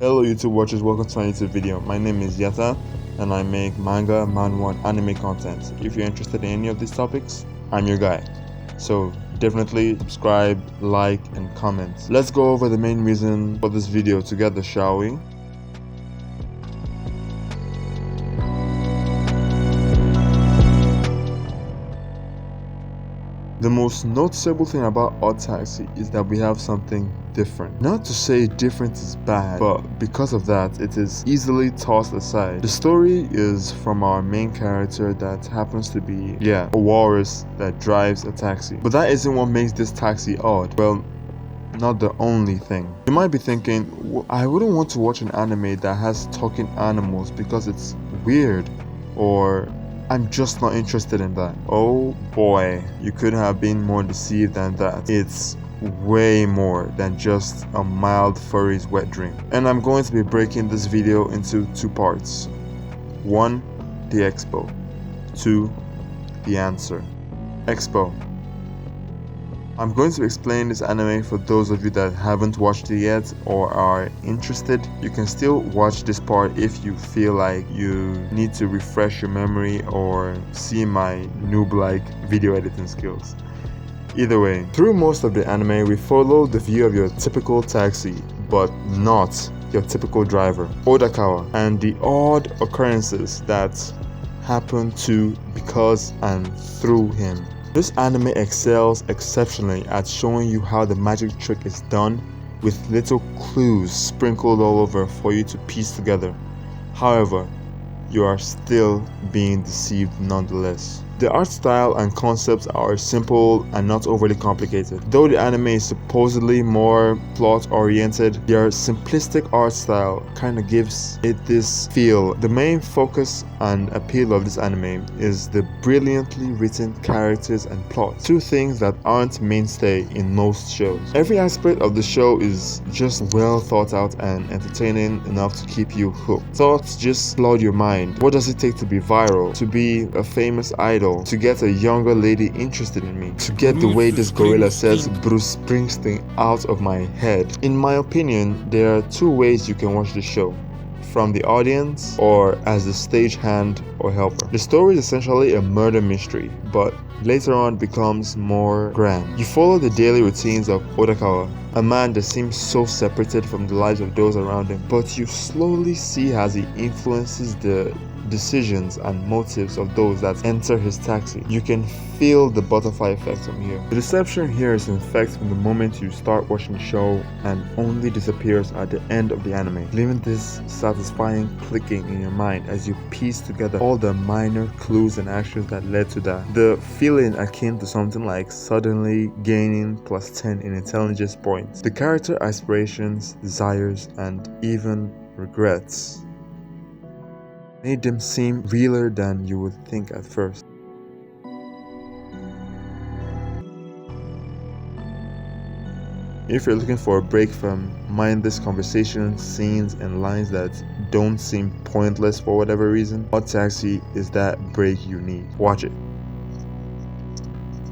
Hello YouTube watchers, welcome to my YouTube video. My name is Yata and I make manga, manhwa, and anime content. If you're interested in any of these topics, I'm your guy. So definitely subscribe, like, and comment. Let's go over the main reason for this video together, shall we? The most noticeable thing about Odd Taxi is that we have something different. Not to say different is bad, but because of that, it is easily tossed aside. The story is from our main character that happens to be, a walrus that drives a taxi. But that isn't what makes this taxi odd. Well, not the only thing. You might be thinking, I wouldn't want to watch an anime that has talking animals because it's weird, or I'm just not interested in that. Oh boy, you could have been more deceived than that. It's way more than just a mild furry's wet dream. And I'm going to be breaking this video into two parts. 1. The expo. 2. The answer. Expo. I'm going to explain this anime for those of you that haven't watched it yet or are interested. You can still watch this part if you feel like you need to refresh your memory or see my noob-like video editing skills. Either way, through most of the anime, we follow the view of your typical taxi, but not your typical driver, Odakawa, and the odd occurrences that happen to, because, and through him. This anime excels exceptionally at showing you how the magic trick is done, with little clues sprinkled all over for you to piece together. However, you are still being deceived nonetheless. The art style and concepts are simple and not overly complicated. Though the anime is supposedly more plot oriented, their simplistic art style kinda gives it this feel. The main focus and appeal of this anime is the brilliantly written characters and plot, two things that aren't mainstay in most shows. Every aspect of the show is just well thought out and entertaining enough to keep you hooked. Thoughts just flood your mind. What does it take to be viral, to be a famous idol, to get a younger lady interested in me, to get the way this gorilla says Bruce Springsteen out of my head? In my opinion, there are two ways you can watch the show: from the audience or as the stagehand or helper. The story is essentially a murder mystery, but later on becomes more grand. You follow the daily routines of Odakawa, a man that seems so separated from the lives of those around him, but you slowly see as he influences the decisions and motives of those that enter his taxi. You can feel the butterfly effect from here. The deception here is in fact from the moment you start watching the show and only disappears at the end of the anime, leaving this satisfying clicking in your mind as you piece together all the minor clues and actions that led to that. The feeling akin to something like suddenly gaining +10 in intelligence points. The character aspirations, desires, and even regrets made them seem realer than you would think at first. If you're looking for a break from mindless conversations, scenes, and lines that don't seem pointless for whatever reason, Odd Taxi is that break you need. Watch it.